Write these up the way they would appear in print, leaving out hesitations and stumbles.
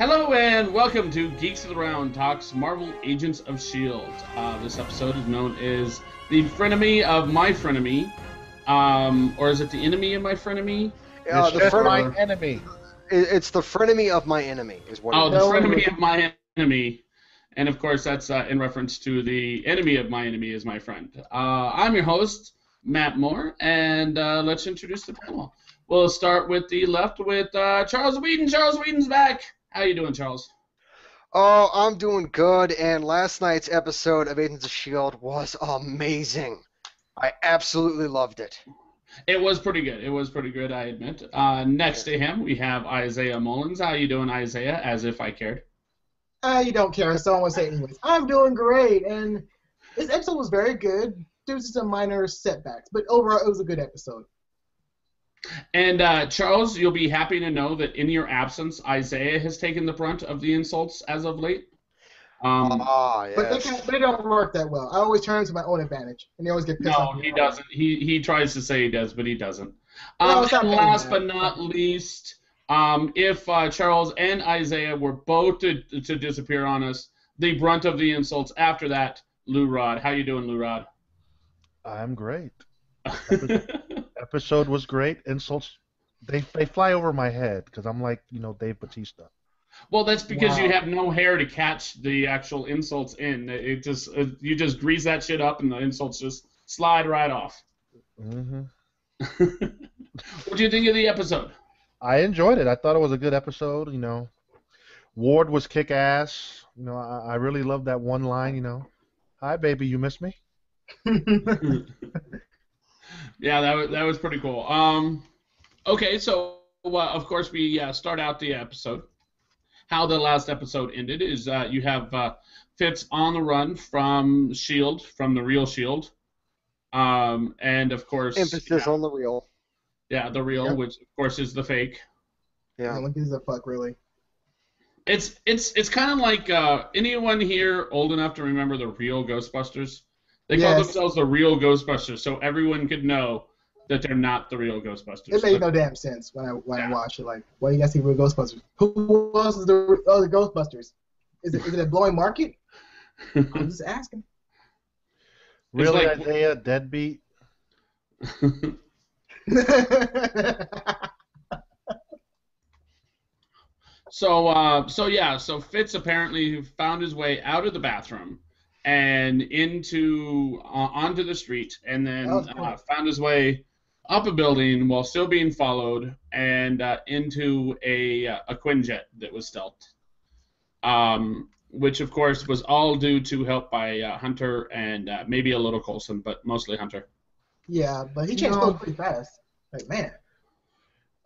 Hello and welcome to Geeks of the Round Talks Marvel Agents of S.H.I.E.L.D. This episode is known as the Frenemy of My Frenemy, or is it the Enemy of My Frenemy? It's the My Enemy. It's the Frenemy of My Enemy is what. Oh, the Frenemy of My Enemy, and of course that's in reference to the Enemy of My Enemy is my friend. I'm your host, Matt Moore, and let's introduce the panel. We'll start with the left with Charles Whedon. Charles Whedon's back. How you doing, Charles? Oh, I'm doing good, and last night's episode of Agents of S.H.I.E.L.D. was amazing. I absolutely loved it. It was pretty good. It was pretty good, I admit. Next to him, we have Isaiah Mullins. How you doing, Isaiah? As if I cared. You don't care, so I want to say it anyways. I'm doing great, and this episode was very good. There was some minor setbacks, but overall, it was a good episode. And Charles, you'll be happy to know that in your absence, Isaiah has taken the brunt of the insults as of late. Yes. But they don't work that well. I always turn to my own advantage, and they always get pissed off. No, he doesn't. He tries to say he does, but he doesn't. No, and last but not least, if Charles and Isaiah were both to disappear on us, the brunt of the insults after that, Lou Rod. How you doing, Lou Rod? I'm great. Episode was great. Insults, they fly over my head because I'm like, Dave Bautista. Well, that's because you have no hair to catch the actual insults in. You just grease that shit up and the insults just slide right off. Mm-hmm. What do you think of the episode? I enjoyed it. I thought it was a good episode. Ward was kick ass. I really loved that one line. Hi, baby, you miss me? Yeah, that was pretty cool. Okay, so of course we start out the episode. How the last episode ended is you have Fitz on the run from S.H.I.E.L.D., from the real S.H.I.E.L.D., and of course emphasis on the real. Yeah, the real, Yep. which of course is the fake. Yeah. What gives a fuck, really? It's kind of like anyone here old enough to remember the real Ghostbusters? They call themselves the real Ghostbusters, so everyone could know that they're not the real Ghostbusters. It made no damn sense when I watched it. Like, why do you guys see real Ghostbusters? Who else is the other Ghostbusters? Is it a blowing market? I'm just asking. Really, like, Isaiah, deadbeat? So Fitz apparently found his way out of the bathroom and onto the street, and then found his way up a building while still being followed, and into a Quinjet that was stealthed, which of course was all due to help by Hunter and maybe a little Coulson, but mostly Hunter. Yeah, but he changed clothes pretty fast. Like, man.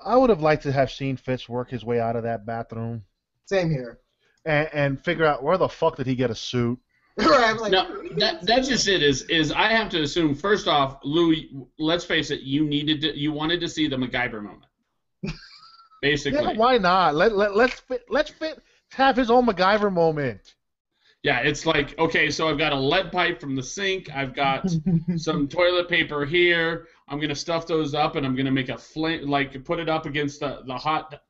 I would have liked to have seen Fitz work his way out of that bathroom. Same here. And figure out where the fuck did he get a suit. Right, I'm like, No, that's just it. Is I have to assume first off, Lou. Let's face it. You wanted to see the MacGyver moment. Basically. Yeah, why not? Let's Fitz have his own MacGyver moment. Yeah, it's like, okay, so I've got a lead pipe from the sink. I've got some toilet paper here. I'm gonna stuff those up, and I'm gonna make a flame, like put it up against the hot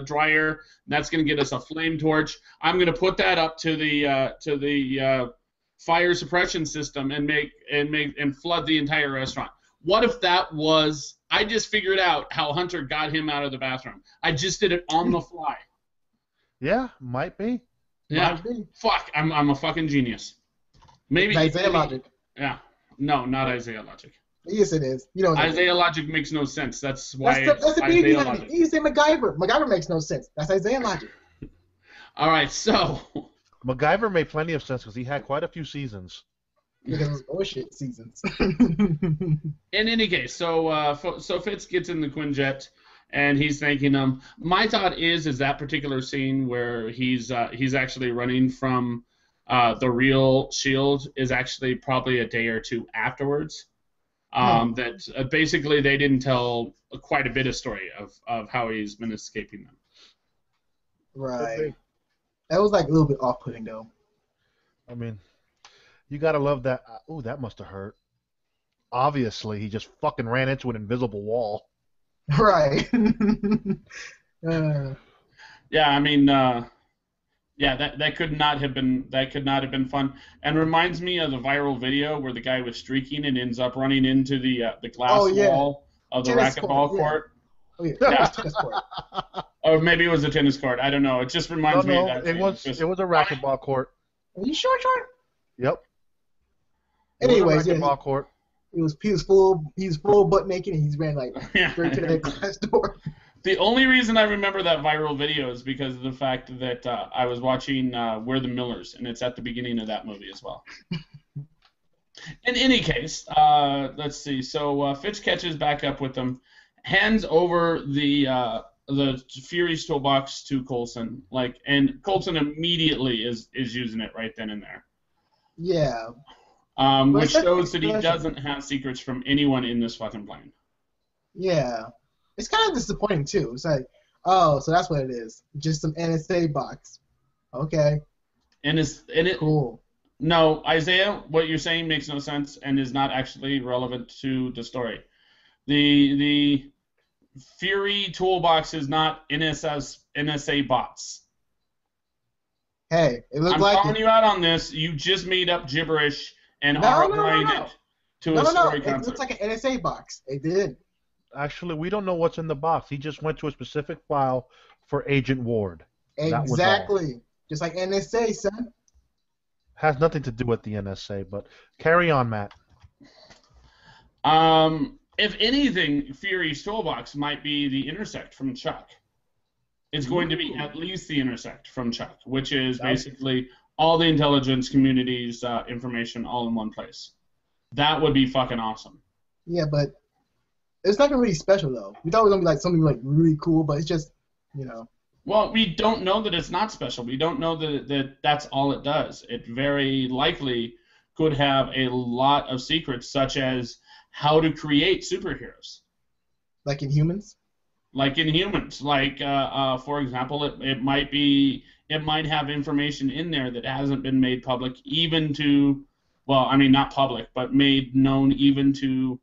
dryer. And that's gonna get us a flame torch. I'm gonna put that up to the fire suppression system and flood the entire restaurant. What if that was? I just figured out how Hunter got him out of the bathroom. I just did it on the fly. Yeah, might be. Yeah, fuck, I'm a fucking genius. Maybe Isaiah logic. Yeah, no, not Isaiah logic. Yes, it is. You know Isaiah logic makes no sense. That's why that's the beauty Isaiah of it. logic. You say MacGyver. MacGyver makes no sense. That's Isaiah logic. All right, so MacGyver made plenty of sense because he had quite a few seasons. Because it was bullshit seasons. in any case, so Fitz gets in the Quinjet. And he's thanking them. My thought is that particular scene where he's actually running from the real S.H.I.E.L.D. is actually probably a day or two afterwards. That basically they didn't tell quite a bit of story of how he's been escaping them. Right. That was like a little bit off-putting though. I mean, you gotta love that. Ooh, that must have hurt. Obviously, he just fucking ran into an invisible wall. Right. Yeah, I mean, Yeah, that could not have been fun, and reminds me of the viral video where the guy was streaking and ends up running into the Oh glass yeah, wall of the tennis court. racquetball Yeah. court. Oh yeah, it Yeah, was tennis court. or maybe it was a tennis court. I don't know. It just No, reminds me of no, that. it Thing. was Just it was a racquetball court. Are you sure, Sean? Yep. It was a Anyways, yeah, racquetball court. he was full butt naked, and he's ran like Yeah. straight to that glass door. The only reason I remember that viral video is because of the fact that I was watching We're the Millers, and it's at the beginning of that movie as well. In any case, let's see. So Fitch catches back up with them, hands over the Fury's toolbox to Coulson, and Coulson immediately is using it right then and there. Yeah. Which shows that he doesn't have secrets from anyone in this fucking plane. Yeah. It's kind of disappointing too. It's like, oh, so that's what it is. Just some NSA box. Okay. Cool. No, Isaiah, what you're saying makes no sense and is not actually relevant to the story. The Fury toolbox is not NSA bots. Hey, it looks I'm like calling you out on this. You just made up gibberish and No, are no, no, applying no. it to a story It concept. looks like an NSA box. It did. Actually, we don't know what's in the box. He just went to a specific file for Agent Ward. That was all. Exactly. Just like NSA, son. Has nothing to do with the NSA, but carry on, Matt. If anything, Fury's toolbox might be the intersect from Chuck. It's going to be at least the intersect from Chuck, which is basically all the intelligence community's information all in one place. That would be fucking awesome. Yeah, but it's not really special though. We thought it was gonna be like something like really cool, but it's just, you know. Well, we don't know that it's not special. We don't know that that's all it does. It very likely could have a lot of secrets, such as how to create superheroes. Like in Humans? Like in Humans. For example, it might have information in there that hasn't been made public even to, well, I mean, not public, but made known even to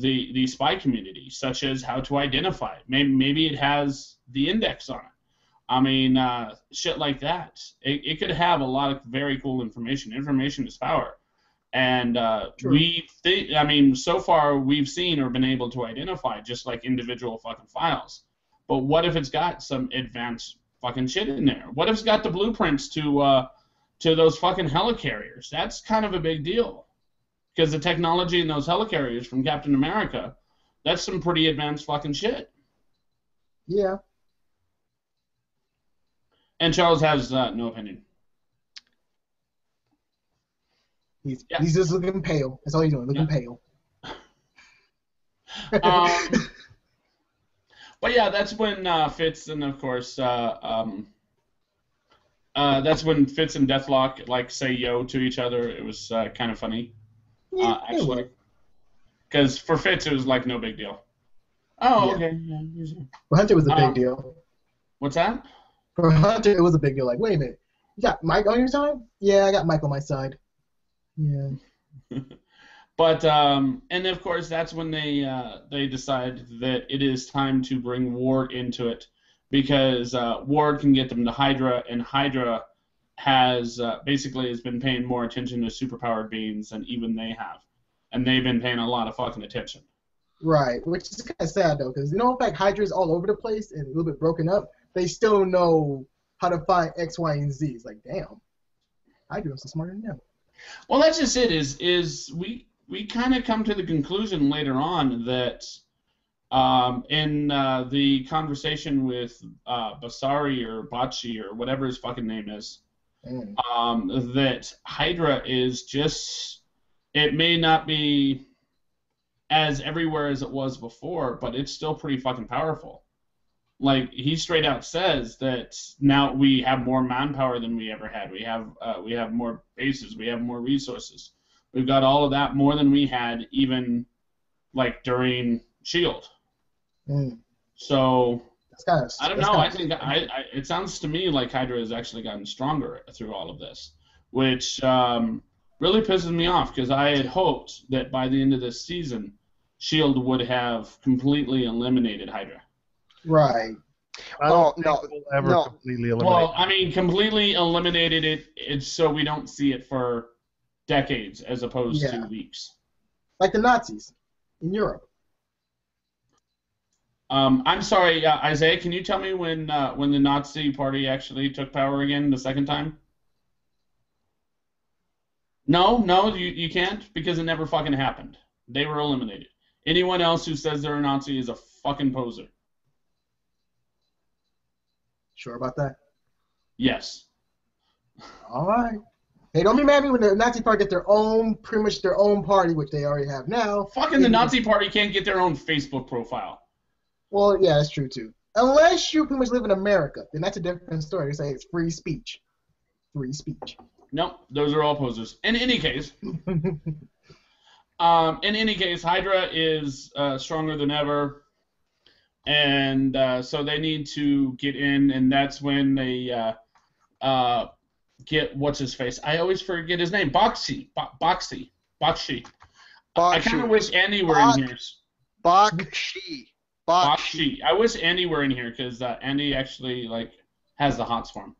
the spy community, such as how to identify it. Maybe it has the index on it. I mean, shit like that. It could have a lot of very cool information. Information is power. And so far we've seen or been able to identify just like individual fucking files. But what if it's got some advanced fucking shit in there? What if it's got the blueprints to those fucking helicarriers? That's kind of a big deal. Because the technology in those helicarriers from Captain America, that's some pretty advanced fucking shit. Yeah. And Charles has no opinion. He's just looking pale. That's all he's doing, looking pale. But yeah, that's when Fitz and of course that's when Fitz and Deathlock say yo to each other. It was kind of funny. Actually, because for Fitz it was like no big deal. Oh, yeah. Okay. Yeah. For Hunter, it was a big deal. What's that? For Hunter, it was a big deal. Like, wait a minute, you got Mike on your side? Yeah, I got Mike on my side. Yeah. But and of course that's when they decide that it is time to bring Ward into it, because Ward can get them to HYDRA, and HYDRA has been paying more attention to superpowered beings than even they have, and they've been paying a lot of fucking attention. Right, which is kind of sad though, because in fact HYDRA's all over the place and a little bit broken up. They still know how to find X, Y, and Z. It's like, damn, HYDRA's so smarter than them. Well, that's just it. Is we kind of come to the conclusion later on that in the conversation with Basari or Bachi or whatever his fucking name is, that HYDRA is just, it may not be as everywhere as it was before, but it's still pretty fucking powerful. Like, he straight out says that now we have more manpower than we ever had. We have more bases. We have more resources. We've got all of that more than we had even like during S.H.I.E.L.D. So I don't know. I think it sounds to me like HYDRA has actually gotten stronger through all of this, which really pisses me off, because I had hoped that by the end of this season, S.H.I.E.L.D. would have completely eliminated HYDRA. Right. I don't think we'll ever completely eliminate Well, I mean, completely eliminated it. It's so we don't see it for decades as opposed to weeks. Like the Nazis in Europe. I'm sorry, Isaiah. Can you tell me when the Nazi Party actually took power again the second time? No, you can't because it never fucking happened. They were eliminated. Anyone else who says they're a Nazi is a fucking poser. Sure about that? Yes. All right. Hey, don't be mad at me when the Nazi Party get their own, pretty much their own party, which they already have now. Fucking the Nazi Party can't get their own Facebook profile. Well, yeah, that's true too. Unless you pretty much live in America, then that's a different story. They say it's free speech. Free speech. Nope, those are all posers. In any case, HYDRA is stronger than ever, and so they need to get in, and that's when they get what's his face. I always forget his name. Boxy. I kind of wish Andy were in here. Bakshi. I wish Andy were in here because Andy actually has the hots for him,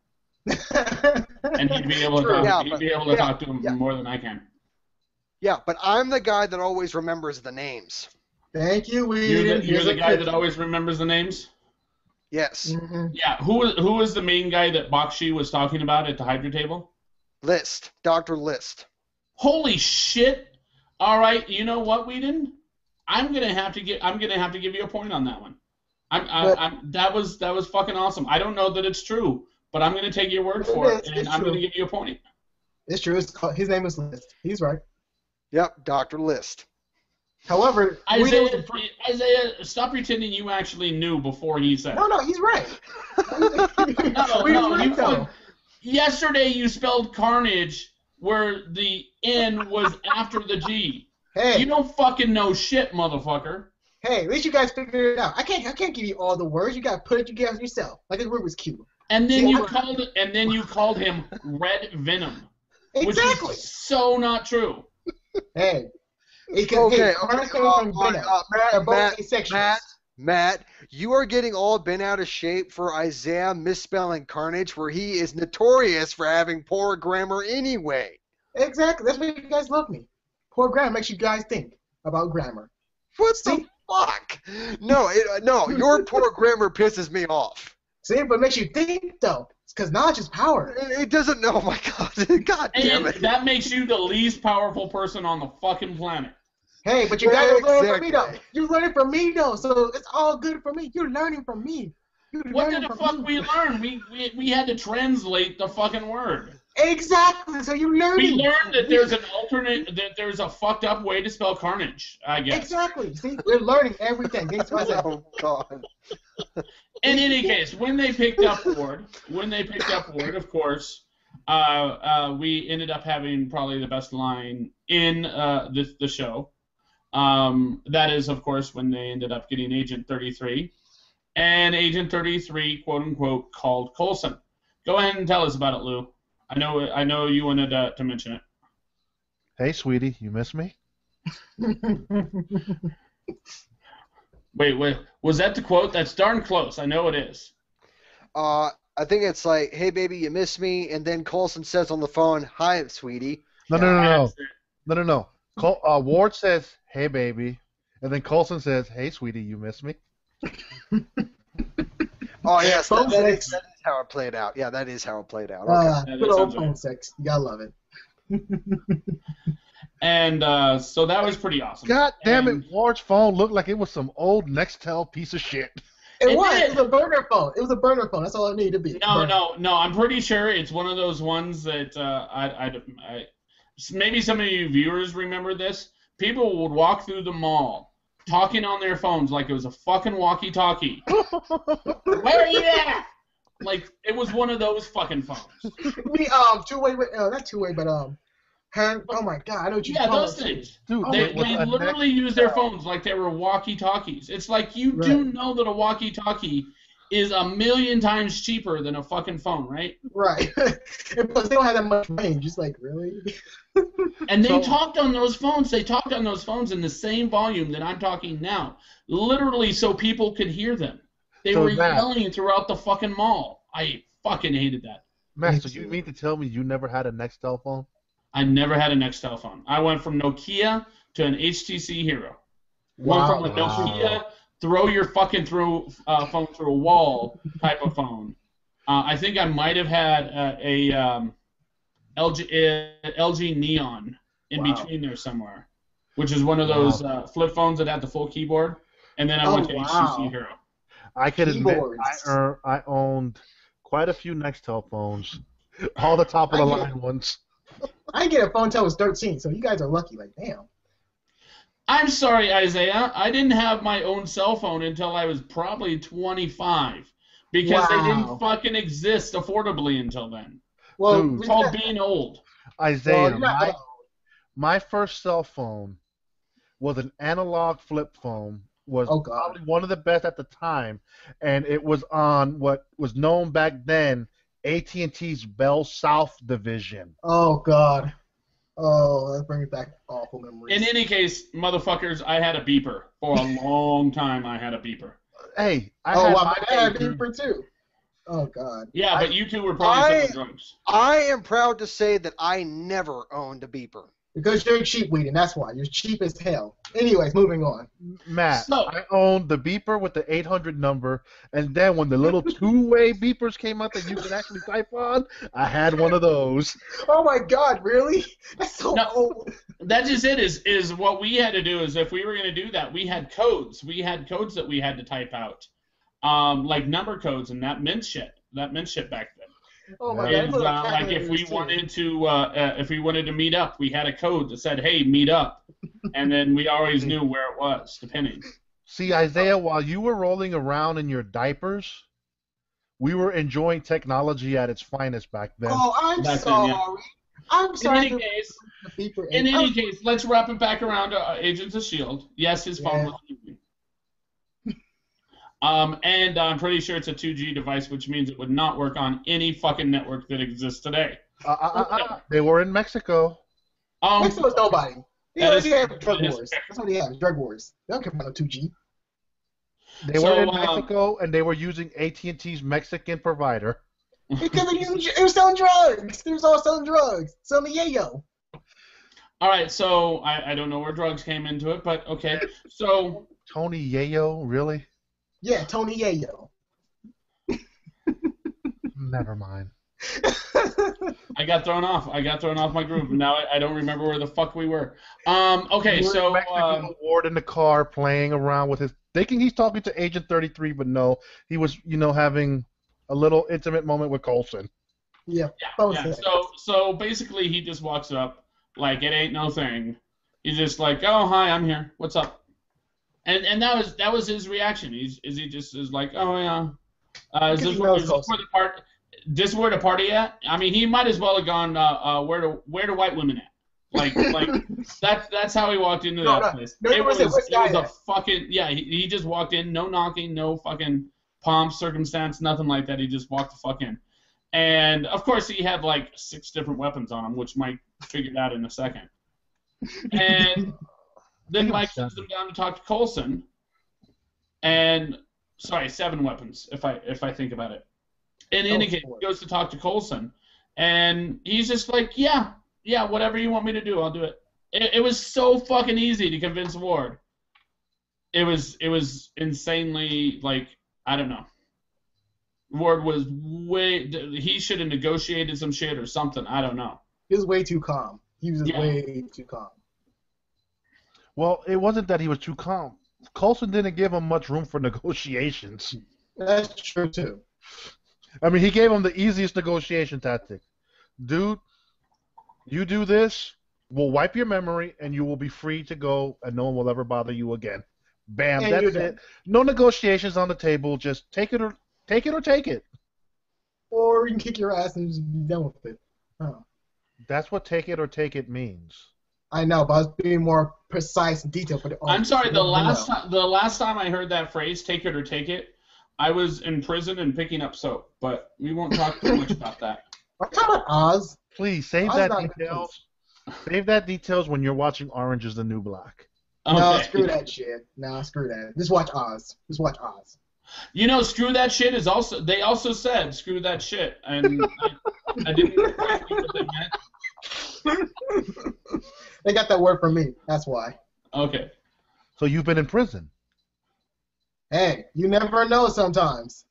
and he'd be able to talk to him more than I can. Yeah, but I'm the guy that always remembers the names. Thank you, You're the guy that always remembers the names? Yes. Mm-hmm. Yeah, who was the main guy that Bakshi was talking about at the HYDRA table? List. Dr. List. Holy shit! All right, you know what, Whedon? I'm gonna have to give you a point on that one. That was fucking awesome. I don't know that it's true, but I'm gonna take your word for it, and I'm gonna give you a point. It's true. His name is List. He's right. Yep, Dr. List. However, Isaiah, stop pretending you actually knew before he said. No, he's right. Yesterday you spelled Carnage where the N was after the G. Hey, you don't fucking know shit, motherfucker. Hey, at least you guys figured it out. I can't give you all the words. You gotta put it together yourself. Like the word was cute. And then you called him Red Venom, exactly. Which is so not true. Hey. Matt, you are getting all bent out of shape for Isaiah misspelling Carnage, where he is notorious for having poor grammar anyway. Exactly. That's why you guys love me. Poor grammar makes you guys think about grammar. What the fuck? No, your poor grammar pisses me off. See, but it makes you think, though. It's because knowledge is power. It doesn't know. Oh, my God. God damn it. That makes you the least powerful person on the fucking planet. Hey, but you guys are learning from me, though. You're learning from me, though, so it's all good for me. You're learning from me. What did the fuck we learn? We had to translate the fucking word. Exactly. So you learned. We learned that there's there's a fucked up way to spell Carnage, I guess. Exactly. See, we're learning everything. Oh God. In any case, when they picked up Ward, of course, we ended up having probably the best line in the show. That is, of course, when they ended up getting Agent 33, and Agent 33, quote unquote, called Coulson. Go ahead and tell us about it, Lou. I know you wanted to mention it. Hey, sweetie, you miss me? Wait, was that the quote? That's darn close. I know it is. I think it's like, hey, baby, you miss me, and then Coulson says on the phone, hi, sweetie. No. Ward says, hey, baby, and then Coulson says, hey, sweetie, you miss me? Oh, yes, that is how it played out. Yeah, that is how it played out. Okay. Good old phone sex. You gotta love it. And so that was pretty awesome. God damn it, Ward's phone looked like it was some old Nextel piece of shit. It was a burner phone. It was a burner phone. That's all it needed to be. No. I'm pretty sure it's one of those ones that maybe some of you viewers remember this. People would walk through the mall talking on their phones like it was a fucking walkie-talkie. Where are you at? Like, it was one of those fucking phones. Two-way, not two-way, but oh my God, I know what you call it. Yeah, those things. Dude, they literally use their phones like they were walkie-talkies. It's like you do know that a walkie-talkie is 1,000,000 times cheaper than a fucking phone, right? Right. And plus, they don't have that much range. It's like, really? And they talked on those phones. They talked on those phones in the same volume that I'm talking now, literally so people could hear them. They So, were Matt, yelling throughout the fucking mall. I fucking hated that. Matt, so you mean to tell me you never had a Nextel phone? I never had a Nextel phone. I went from Nokia to an HTC Hero. Went Wow. from a Nokia, throw your fucking phone through a wall type of phone. I think I might have had a LG Neon in between there somewhere, which is one of those flip phones that had the full keyboard. And then I went to HTC Hero. I can admit Keyboards. I owned quite a few Nextel phones, all the top of the line ones. I didn't get a phone until I was 13, so you guys are lucky. Like, damn. I'm sorry, Isaiah. I didn't have my own cell phone until I was probably 25 because they didn't fucking exist affordably until then. Well, Dude. It's called being old. Isaiah, well, my first cell phone was an analog flip phone. Was probably one of the best at the time, and it was on what was known back then AT&T's Bell South division. Oh God. Oh, that brings back awful memories. In any case, motherfuckers, I had a beeper for a long time. I had a beeper. Hey, my dad had a beeper too. Oh God. Yeah, but you two were probably selling drugs. I am proud to say that I never owned a beeper. Because you're cheap weeding, that's why. You're cheap as hell. Anyways, moving on. Matt, I owned the beeper with the 800 number, and then when the little two-way beepers came out that you could actually type on, I had one of those. Oh my God, really? That's so old. That's just it. Is what we had to do is if we were going to do that, we had codes. We had codes that we had to type out, like number codes, and that meant shit. That meant shit back then. Oh my God! Like if we wanted to meet up, we had a code that said, "Hey, meet up," and then we always knew where it was, depending. See, Isaiah, while you were rolling around in your diapers, we were enjoying technology at its finest back then. Oh, I'm sorry. I'm sorry. In any case, let's wrap it back around to Agents of S.H.I.E.L.D. Yes, his phone was moving. And I'm pretty sure it's a 2G device, which means it would not work on any fucking network that exists today. They were in Mexico. Mexico's nobody. They have drug wars. That's what they have, drug wars. They don't care about no 2G. They were in Mexico, and they were using AT&T's Mexican provider. Because they were selling drugs. They were all selling drugs. Selling yayo. All right, so I don't know where drugs came into it, but okay. So Tony Yayo, really? Yeah, Tony Yayo. Never mind. I got thrown off. I got thrown off my groove. Now I don't remember where the fuck we were. Okay, so Ward in the car playing around with his, thinking he's talking to Agent 33, but no, he was, having a little intimate moment with Coulson. Yeah. So basically, he just walks up like it ain't no thing. He's just like, "Oh, hi, I'm here. What's up?" And that was his reaction. He just is like, "Oh yeah, is this where the party at?" I mean, he might as well have gone, "Where do white women at?" Like that's how he walked into that place. It was a fucking He just walked in, no knocking, no fucking pomp, circumstance, nothing like that. He just walked the fuck in, and of course he had like 6 different weapons on him, which Mike figured out in a second, and. Then Mike sends them down to talk to Coulson, and 7 weapons if I think about it. In any case, he goes to talk to Coulson, and he's just like, yeah, whatever you want me to do, I'll do it. It was so fucking easy to convince Ward. It was insanely, like, I don't know. Ward was he should have negotiated some shit or something. I don't know. He was way too calm. He was way too calm. Well, it wasn't that he was too calm. Coulson didn't give him much room for negotiations. That's true, too. I mean, he gave him the easiest negotiation tactic. Dude, you do this, we'll wipe your memory, and you will be free to go, and no one will ever bother you again. Bam, and that's it. No negotiations on the table. Just take it or take it. Or you can kick your ass and just be done with it. Oh. That's what take it or take it means. I know, but I was being more precise and detailed for the audience. I'm sorry. The last time I heard that phrase, "take it or take it," I was in prison and picking up soap. But we won't talk too much about that. Are you talking about Oz? Please save that details. Save that details when you're watching Orange Is the New Black. Okay. No, screw that shit. No, screw that. Just watch Oz. You know, screw that shit is also. They also said screw that shit, and I didn't quite know what they meant. They got that word from me. That's why. Okay. So you've been in prison. Hey, you never know sometimes.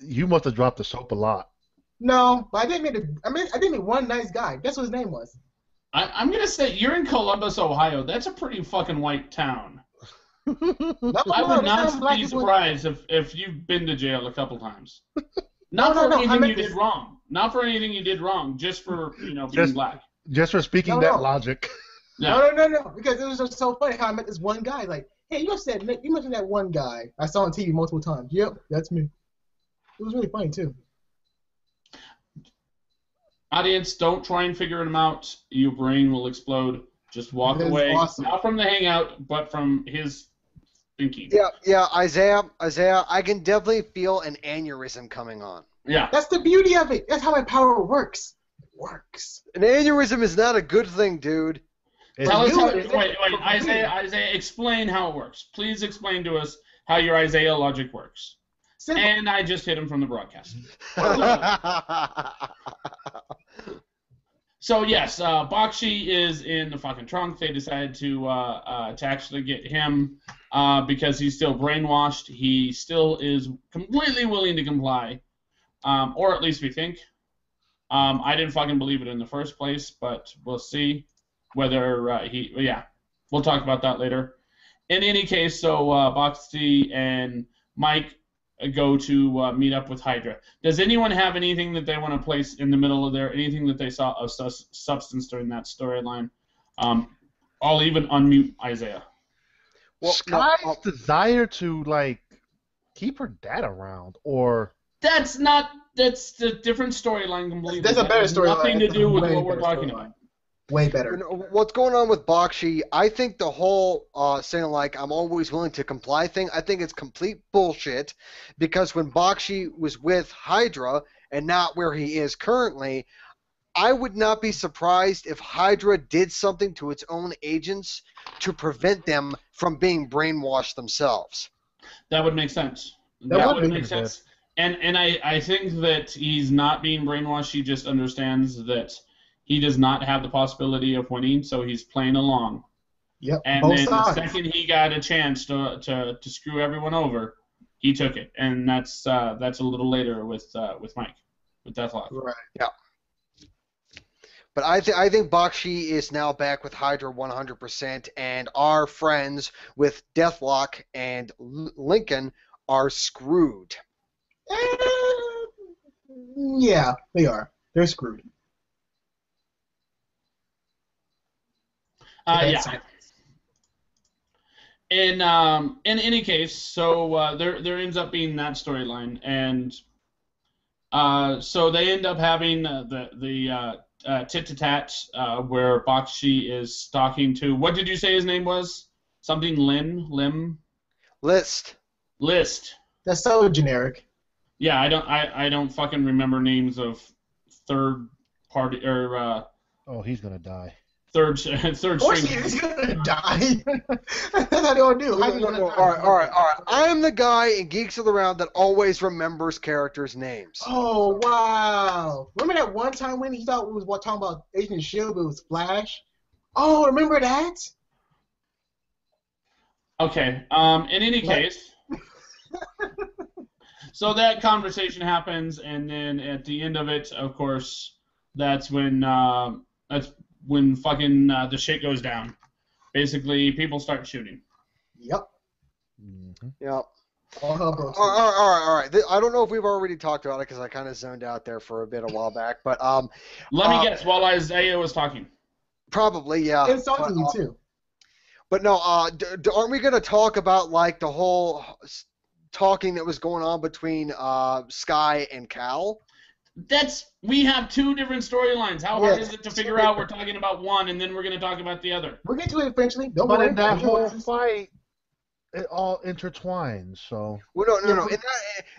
You must have dropped the soap a lot. No, but I did meet one nice guy. Guess what his name was? I'm gonna say you're in Columbus, Ohio. That's a pretty fucking white town. No, I no, would there's some not black be people- surprised if you've been to jail a couple times. Not for No, I anything meant you did this- wrong. Not for anything you did wrong. Just for being black. Just for speaking No, that no. logic. Yeah. No, because it was just so funny how I met this one guy. Like, hey, you mentioned that one guy I saw on TV multiple times. Yep, that's me. It was really funny too. Audience, don't try and figure him out. Your brain will explode. Just walk That is away. awesome. Not from the hangout, but from his thinking. Yeah, Isaiah, I can definitely feel an aneurysm coming on. Yeah. That's the beauty of it. That's how my power works. It works. An aneurysm is not a good thing, dude. Tell us you, how. it is. Wait, For me. Isaiah, explain how it works. Please explain to us how your Isaiah logic works. Simple. And I just hit him from the broadcast. So yes, Bakshi is in the fucking trunk. They decided to actually get him because he's still brainwashed. He still is completely willing to comply, or at least we think. I didn't fucking believe it in the first place, but we'll see whether he. Yeah, we'll talk about that later. In any case, so Bakshi and Mike go to meet up with HYDRA. Does anyone have anything that they want to place in the middle of there? Anything that they saw of substance during that storyline? I'll even unmute Isaiah. Well, Sky's desire to keep her dad around, or That's a different storyline completely. That's a better That has storyline. Nothing to That's a do with way what we're better talking storyline. about. Way better. What's going on with Bakshi, I think the whole saying I'm always willing to comply thing, I think it's complete bullshit, because when Bakshi was with HYDRA and not where he is currently, I would not be surprised if HYDRA did something to its own agents to prevent them from being brainwashed themselves. That would make sense. That would would make make sense. And I think that he's not being brainwashed. He just understands that he does not have the possibility of winning, so he's playing along. Yep. And both then sides. the second he got a chance to screw everyone over, he took it. And that's a little later with Mike, with Deathlock. Right. But I think Bakshi is now back with HYDRA 100%, and our friends with Deathlock and Lincoln are screwed. Yeah, they are. They're screwed. Yeah. In any case, so there ends up being that storyline, and so they end up having the tit-to-tat where Bakshi is talking to, what did you say his name was? Something List. That's so generic. Yeah, I don't fucking remember names of third party or oh, he's gonna die. third Of course string. he's gonna die. That's how they all do. How you gonna die? All right. I'm the guy in Geeks of the Round that always remembers characters' names. Oh wow! Remember that one time when he thought we was talking about Agents of S.H.I.E.L.D, but it was Flash? Oh, remember that? Okay. In any case, so that conversation happens, and then at the end of it, of course, that's when fucking the shit goes down. Basically, people start shooting. Yep. Mm-hmm. Yeah. All hell broke loose. All right. I don't know if we've already talked about it because I kind of zoned out there for a bit a while back, but Let me guess. While Isaiah was talking. probably yeah. Insulting you too. But no, aren't we going to talk about the whole talking that was going on between Sky and Cal? We have two different storylines. How hard Yes. is it to figure out we're talking about one and then we're going to talk about the other? We'll get to it eventually. Don't But worry. in that Don't whole worry. fight, it all intertwines. So Well,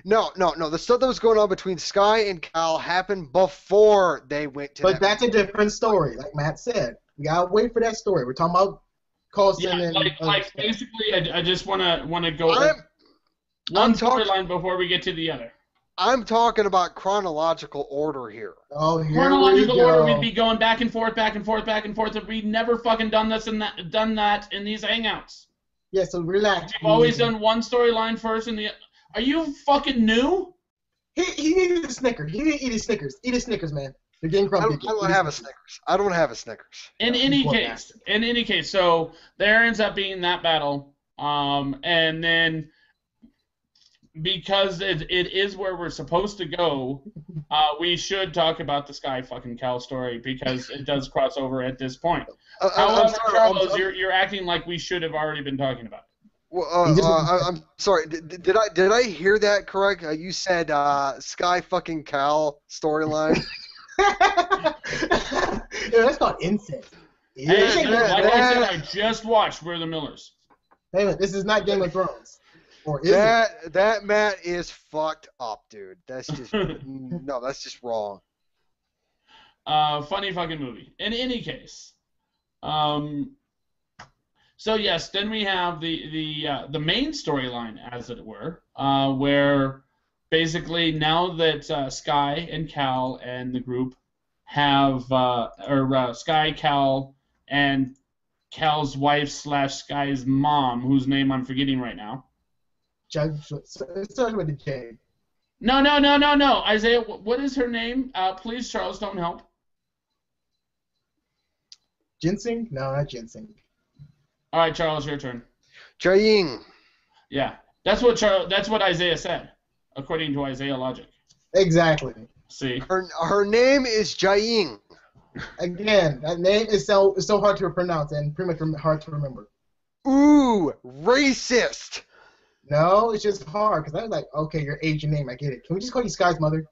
no. The stuff that was going on between Sky and Cal happened before they went to. But that's a different story, like Matt said. We gotta wait for that story. We're talking about Coulson Yeah, and like basically, I just want to go. One storyline before we get to the other. I'm talking about chronological order here. Oh, here Chronological we go. order, we'd be going back and forth, back and forth, back and forth. If we'd never fucking done that in these hangouts. Yeah, so relax. We've always done one storyline first, and the. Are you fucking new? He needed a Snickers. He didn't eat his Snickers. Eat his Snickers, man. They're getting I crumbly. don't have a Snickers. I don't have a Snickers. In any case, so there ends up being that battle, and then because it is where we're supposed to go, we should talk about the Sky fucking Cal story because it does cross over at this point. However, Charles, you're acting like we should have already been talking about it. Well, I'm sorry. Did I hear that correct? You said Sky fucking Cal storyline. Yeah, that's called incest. Hey, like I said, I just watched We're the Millers. Hey, this is not Game of Thrones. Or is that Matt is fucked up, dude. That's just no, that's just wrong. Funny fucking movie. In any case, so yes, then we have the main storyline, as it were, where basically now that Sky and Cal and the group have, Sky, Cal, and Cal's wife / Sky's mom, whose name I'm forgetting right now. It starts with a J. No. Isaiah, what is her name? Please, Charles, don't help. Ginseng? No, not ginseng. All right, Charles, your turn. Jaying. Yeah, that's what Isaiah said, according to Isaiah logic. Exactly. See. Her name is Jaying. Again, that name is so hard to pronounce and pretty much hard to remember. Ooh, racist. No, it's just hard because I was like, okay, your Asian name, I get it. Can we just call you Sky's mother,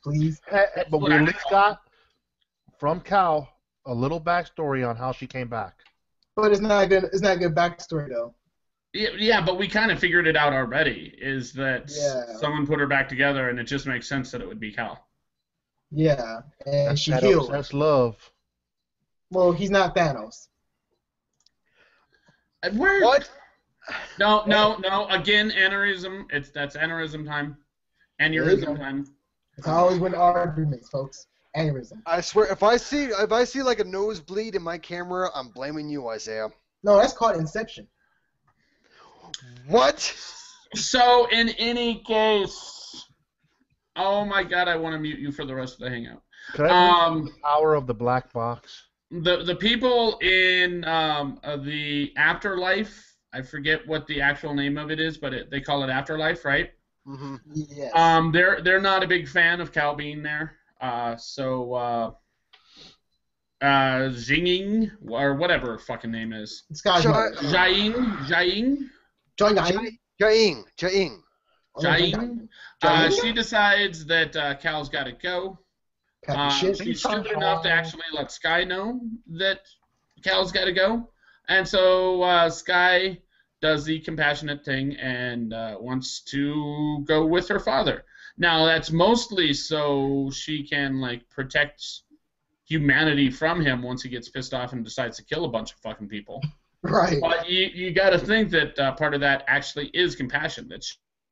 please? But we at least got from Cal a little backstory on how she came back. But it's not good. It's not a good backstory though. Yeah, but we kind of figured it out already. Is that someone put her back together, and it just makes sense that it would be Cal. Yeah, and she healed. That's love. Well, he's not Thanos. What? No. Again, aneurysm. That's aneurysm time. Aneurysm time. It's always when arguments, folks. Aneurysm. I swear, if I see like a nosebleed in my camera, I'm blaming you, Isaiah. No, that's called Inception. What? So, in any case, oh my God, I want to mute you for the rest of the hangout. Could I the power of the black box? The people in the afterlife, I forget what the actual name of it is, but they call it afterlife, right? Mm-hmm. Yes. They're not a big fan of Cal being there. Jinging, or whatever her fucking name is. Jiaying. She decides that Cal's got to go. She's stupid enough to actually let Sky know that Cal's got to go. And so Sky does the compassionate thing and wants to go with her father. Now, that's mostly so she can, like, protect humanity from him once he gets pissed off and decides to kill a bunch of fucking people. Right. But you got to think that part of that actually is compassion, that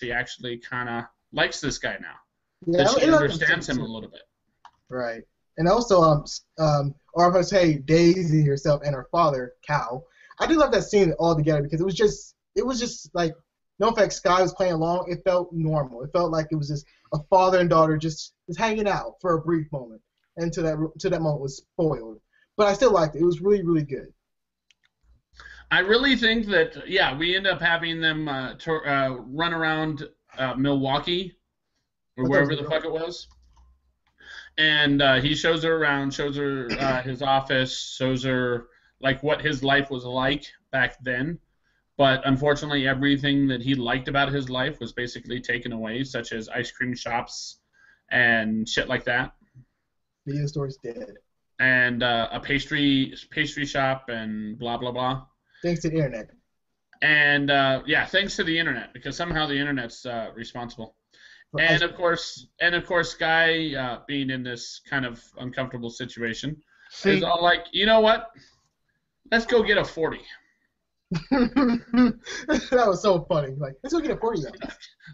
she actually kind of likes this guy now. Yeah, that she understands him a little bit. Right. And also, or if I say Daisy herself and her father, Cal, I did love that scene all together because it was just like, no effect, Sky was playing along. It felt normal. It felt like it was just a father and daughter just hanging out for a brief moment. And to that moment was spoiled. But I still liked it. It was really, really good. I really think that, we end up having them run around Milwaukee or wherever the fuck it was. And he shows her around, shows her his office, shows her like what his life was like back then. But unfortunately, everything that he liked about his life was basically taken away, such as ice cream shops and shit like that. Video store's dead. And a pastry shop and blah, blah, blah. Thanks to the internet. And, thanks to the internet, because somehow the internet's responsible. And of course, Sky, being in this kind of uncomfortable situation, is all like, you know what? Let's go get a 40. That was so funny. Like, let's go get a 40 of them.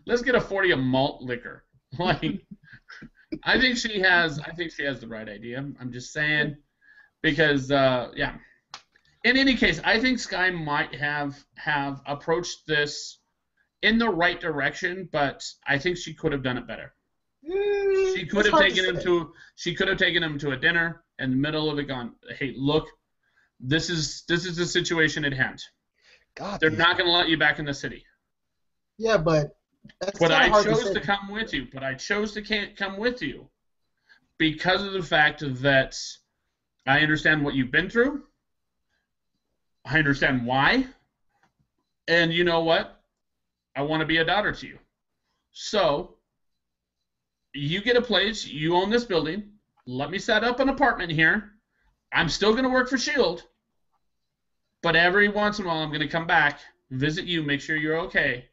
Let's get a 40 of malt liquor. Like, I think she has the right idea. I'm just saying, because yeah. In any case, I think Skye might have approached this in the right direction, but I think she could have done it better. She could have taken him to a dinner in the middle of it, gone, hey, look, this is the situation at hand. God, They're not going to let you back in the city. Yeah, but I chose to come with you. But I chose to can't come with you because of the fact that I understand what you've been through. I understand why. And you know what? I want to be a daughter to you. So, you get a place. You own this building. Let me set up an apartment here. I'm still going to work for S.H.I.E.L.D. But every once in a while, I'm going to come back, visit you, make sure you're okay,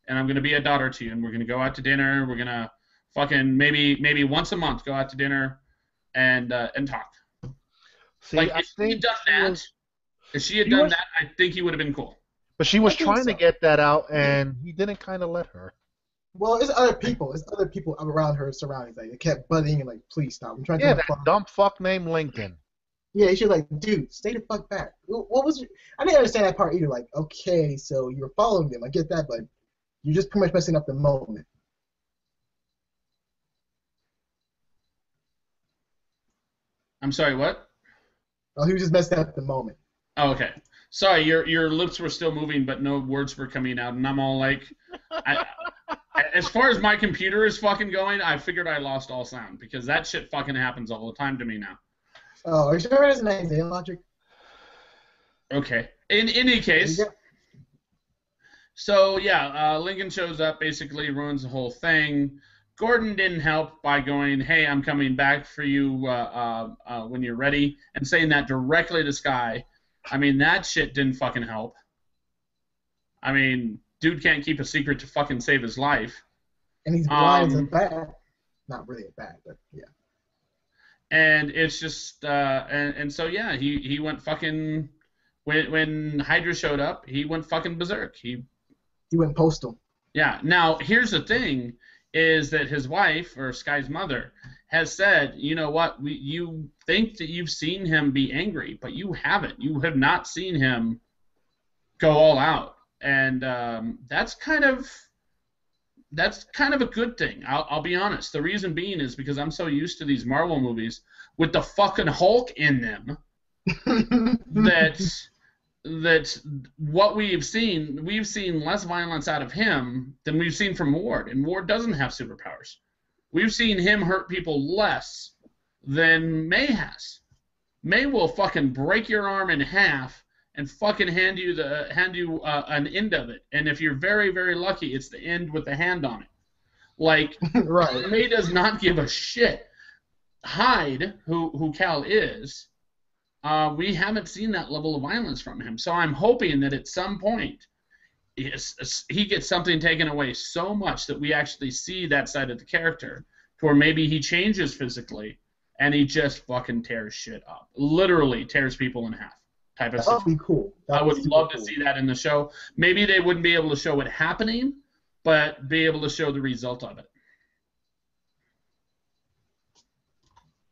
and I'm going to be a daughter to you. And we're going to go out to dinner. We're going to fucking maybe once a month go out to dinner and talk. See, like, I if she had done that, I think he would have been cool. But she was trying to get that out, and he didn't kind of let her. Well, it's other people. It's other people around her surroundings. Like, they kept butting and like, please stop. I'm trying to. Yeah, that dumb fuck named Lincoln. Yeah, she was like, dude, stay the fuck back. What was? I didn't understand that part either. Like, okay, so you're following them. I get that, but you're just pretty much messing up the moment. I'm sorry, what? Oh, he was just messing up the moment. Oh, okay. Sorry, your lips were still moving, but no words were coming out, and I'm all like, as far as my computer is fucking going, I figured I lost all sound because that shit fucking happens all the time to me now. Oh, are you sure his name's Alien Logic? Okay. In any case, so yeah, Lincoln shows up, basically ruins the whole thing. Gordon didn't help by going, hey, I'm coming back for you when you're ready, and saying that directly to Skye. I mean, that shit didn't fucking help. I mean, dude can't keep a secret to fucking save his life. And he's blind as a bat. Not really a bat, but yeah. And it's just, and so yeah, he went fucking, when HYDRA showed up, he went fucking berserk. He went postal. Yeah. Now, here's the thing, is that his wife, or Skye's mother, has said, you know what, you think that you've seen him be angry, but you haven't. You have not seen him go all out. And that's kind of a good thing. I'll be honest. The reason being is because I'm so used to these Marvel movies with the fucking Hulk in them that what we've seen less violence out of him than we've seen from Ward, and Ward doesn't have superpowers. We've seen him hurt people less than May has. May will fucking break your arm in half and fucking hand you an end of it, and if you're very, very lucky, it's the end with the hand on it. Like, right. May does not give a shit. Hyde, who Cal is, we haven't seen that level of violence from him. So I'm hoping that at some point he gets something taken away so much that we actually see that side of the character, to where maybe he changes physically and he just fucking tears shit up. Literally tears people in half. Type of that would be cool. I would love to see that in the show. Maybe they wouldn't be able to show it happening, but be able to show the result of it.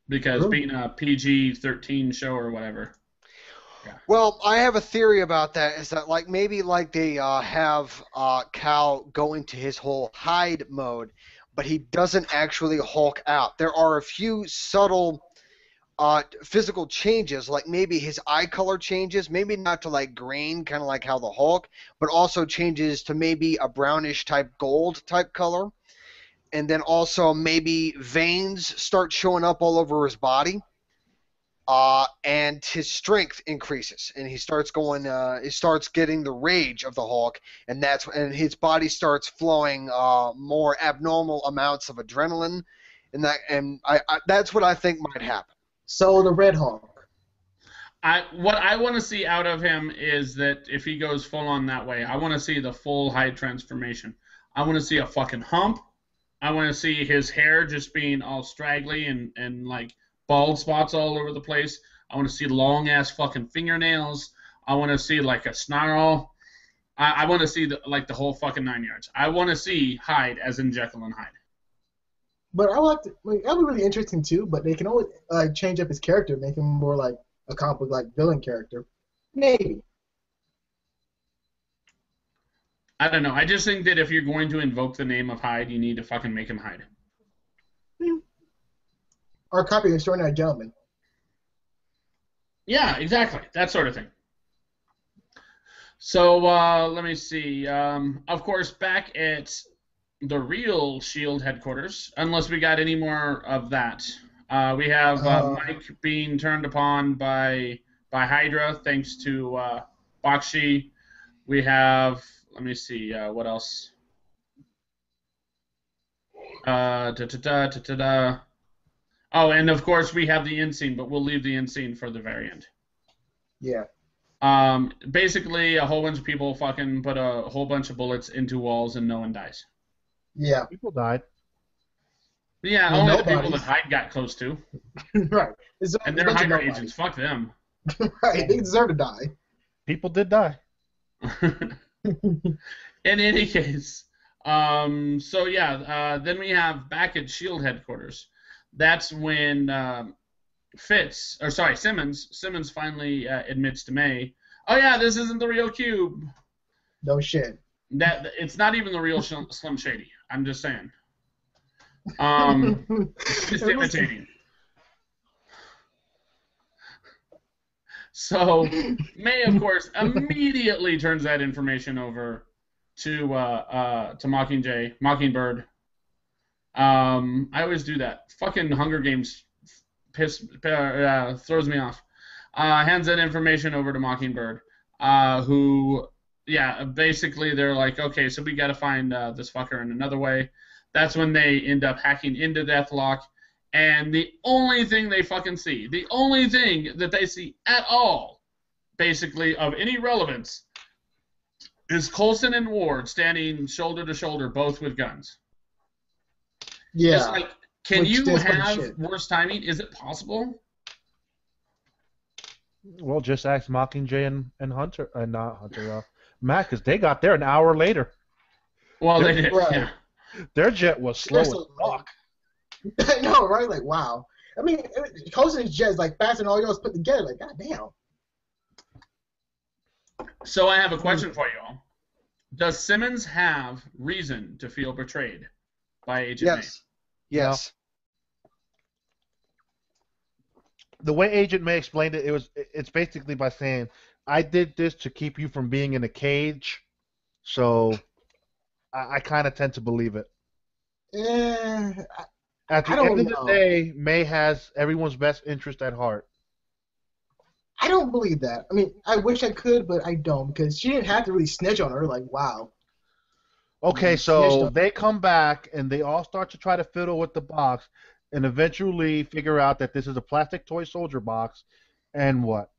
Because being a PG-13 show or whatever. Yeah. Well, I have a theory about that. Is that maybe they have Cal go into his whole hide mode, but he doesn't actually Hulk out. There are a few subtle physical changes, like maybe his eye color changes, maybe not to green, kind of like how the Hulk, but also changes to maybe a brownish type gold type color. And then also maybe veins start showing up all over his body, and his strength increases, and he starts getting the rage of the Hulk, and his body starts flowing more abnormal amounts of adrenaline, and that's what I think might happen. So the Red Hulk. What I want to see out of him is that if he goes full on that way, I want to see the full Hyde transformation. I want to see a fucking hump. I want to see his hair just being all straggly and like bald spots all over the place. I want to see long ass fucking fingernails. I want to see like a Snarl. I want to see the whole fucking 9 yards. I want to see Hyde as in Jekyll and Hyde. But I would like to, like, that would be really interesting too. But they can always like change up his character, make him more like a comic book like villain character. Maybe. I don't know. I just think that if you're going to invoke the name of Hyde, you need to fucking make him Hyde. Or copy the Extraordinary Gentleman. Yeah, exactly. That sort of thing. So let me see. Of course, back at the real S.H.I.E.L.D. headquarters, unless we got any more of that, we have Mike being turned upon by HYDRA thanks to Bakshi. We have, let me see, what else? Oh, and of course we have the end scene, but we'll leave the end scene for the very end. Yeah. Basically, a whole bunch of people fucking put a whole bunch of bullets into walls and no one dies. Yeah. People died. Yeah, Well, only the nobody's. people that Hyde got close to. Right. And they're HYDRA agents. Fuck them. Right. They deserve to die. People did die. In any case, so yeah, then we have back at S.H.I.E.L.D. headquarters. That's when Simmons finally admits to May, oh yeah, this isn't the real Cube. No shit. That it's not even the real Slim Shady. I'm just saying. Just imitating. So May, of course, immediately turns that information over to Mockingbird. I always do that. Fucking Hunger Games throws me off. Hands that information over to Mockingbird, who, yeah, basically they're like, okay, so we got to find this fucker in another way. That's when they end up hacking into Deathlock, and the only thing they fucking see, the only thing that they see at all, basically of any relevance, is Coulson and Ward standing shoulder to shoulder, both with guns. Yeah. It's like, can you that's fucking have shit. worse timing? Is it possible? Well, just ask Mockingjay and Hunter, not Hunter, Matt, because they got there an hour later. Well, they did. Right. Yeah. Their jet was slow as fuck. I know, right? Like, wow. I mean, Coulson's jet is like faster than all yours put together. Like, goddamn. So I have a question for you all. Does Simmons have reason to feel betrayed by Agent May? Yes. The way Agent May explained it, it's basically by saying, I did this to keep you from being in a cage, so I kind of tend to believe it. At the end of the day, May has everyone's best interest at heart. I don't believe that. I mean, I wish I could, but I don't, because she didn't have to really snitch on her. Like, wow. Okay, so they come back, and they all start to try to fiddle with the box, and eventually figure out that this is a plastic toy soldier box, and what?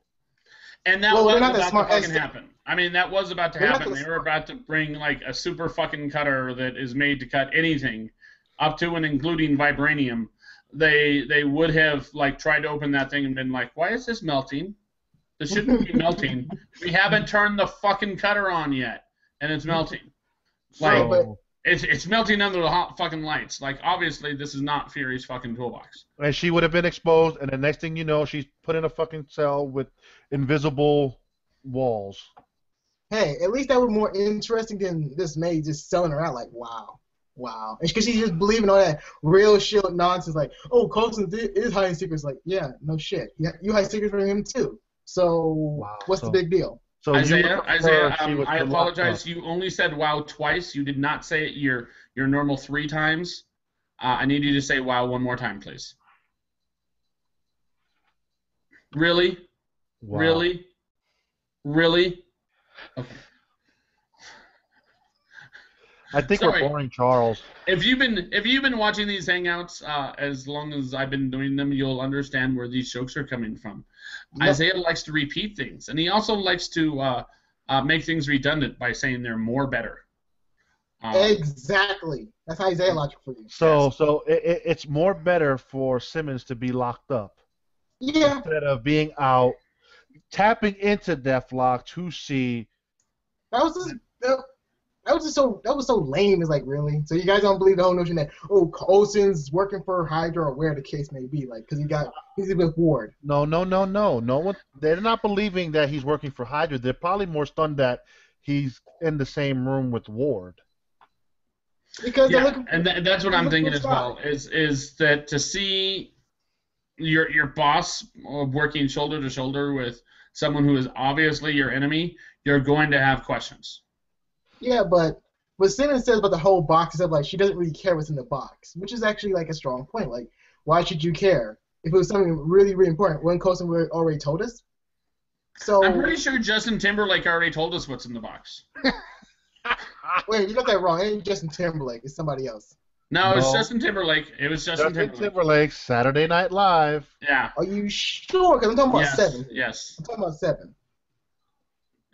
And that was about to fucking happen. I mean, that was about to happen. They were about to bring, like, a super fucking cutter that is made to cut anything, up to and including vibranium. They would have, like, tried to open that thing and been like, why is this melting? This shouldn't be melting. We haven't turned the fucking cutter on yet, and it's melting. Like, it's melting under the hot fucking lights. Like, obviously, this is not Fury's fucking toolbox. And she would have been exposed, and the next thing you know, she's put in a fucking cell with invisible walls. Hey, at least that was more interesting than this May just selling her out. Like, wow. Wow. And because she's just believing all that real S.H.I.E.L.D. nonsense, like, oh, Coulson is hiding secrets. Like, yeah, no shit. Yeah, you hide secrets from him, too. So, what's the big deal? So Isaiah, I apologize. You only said wow twice. You did not say it your normal 3 times. I need you to say wow one more time, please. Really? Wow. Really? Really? Okay. I think we're boring Charles. If you've been watching these hangouts as long as I've been doing them, you'll understand where these jokes are coming from. Yep. Isaiah likes to repeat things, and he also likes to make things redundant by saying they're more better. Exactly. That's Isaiah logic for you. So it's more better for Simmons to be locked up. Yeah. Instead of being out. tapping into Deathlock to see. That was just that was so lame. It's like, really? So you guys don't believe the whole notion that Coulson's working for HYDRA or where the case may be, like, because he's with Ward. No. No one. They're not believing that he's working for HYDRA. They're probably more stunned that he's in the same room with Ward. Because that's what I'm thinking as well. Is that to see your boss working shoulder to shoulder with someone who is obviously your enemy, you're going to have questions. Yeah, but what Simmons says about the whole box is that, like, she doesn't really care what's in the box, which is actually like a strong point. Like, why should you care if it was something really, really important? When Coulson already told us. So I'm pretty sure Justin Timberlake already told us what's in the box. Wait, you got that wrong. It ain't Justin Timberlake. It's somebody else. No, it's Justin Timberlake. It was Justin Timberlake, Saturday Night Live. Yeah. Are you sure? Because I'm talking about 7. Yes. I'm talking about 7.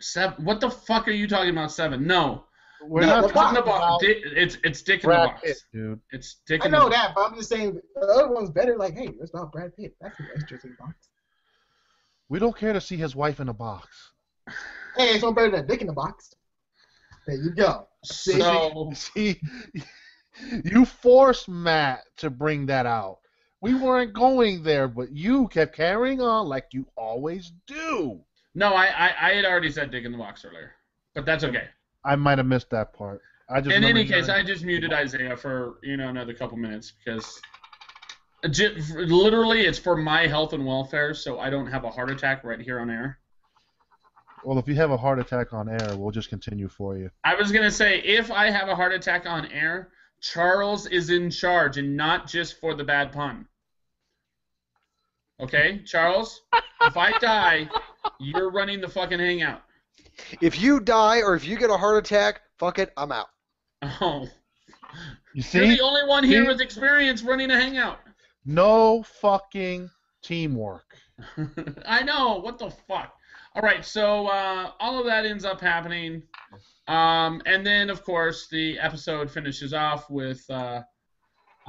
7. What the fuck are you talking about? 7? No. We're not talking about. It's Dick in the Box, Pitt, dude. It's Dick in the Box. I know that, but I'm just saying the other one's better. Like, hey, it's about Brad Pitt. That's an interesting box. We don't care to see his wife in a box. Hey, it's one better than Dick in the Box. There you go. See, you forced Matt to bring that out. We weren't going there, but you kept carrying on like you always do. No, I had already said Dick in the Box earlier, but that's okay. I might have missed that part. In any case, I just muted Isaiah for another couple minutes because literally it's for my health and welfare, so I don't have a heart attack right here on air. Well, if you have a heart attack on air, we'll just continue for you. I was going to say, if I have a heart attack on air, Charles is in charge, and not just for the bad pun. Okay, Charles? If I die, you're running the fucking hangout. If you die or if you get a heart attack, fuck it, I'm out. Oh. You see? You're the only one here with experience running a hangout. No fucking teamwork. I know. What the fuck? All right, so all of that ends up happening. And then, of course, the episode finishes off with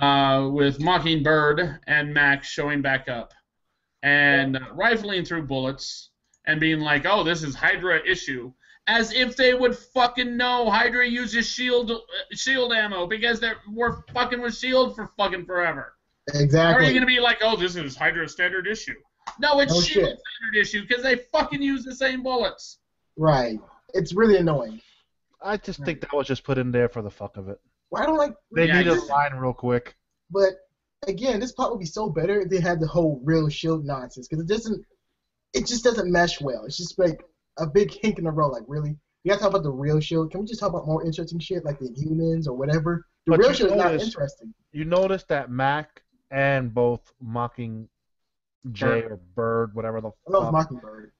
Mockingbird and Max showing back up and rifling through bullets and being like, oh, this is HYDRA issue. As if they would fucking know HYDRA uses shield ammo because we're fucking with S.H.I.E.L.D. for fucking forever. Exactly. Or are you going to be like, oh, this is HYDRA standard issue? No, it's S.H.I.E.L.D. standard issue because they fucking use the same bullets. Right. It's really annoying. I just think that was just put in there for the fuck of it. Well, I don't like... They need a line real quick. But, again, this plot would be so better if they had the whole real S.H.I.E.L.D. nonsense because it just doesn't mesh well. It's just like a big hink in the row. Like, really? You gotta talk about the real S.H.I.E.L.D. Can we just talk about more interesting shit like the Inhumans or whatever? The real S.H.I.E.L.D. is not interesting. You notice that Mac and both Mockingjay or Bird, whatever the fuck. I love Mockingbird.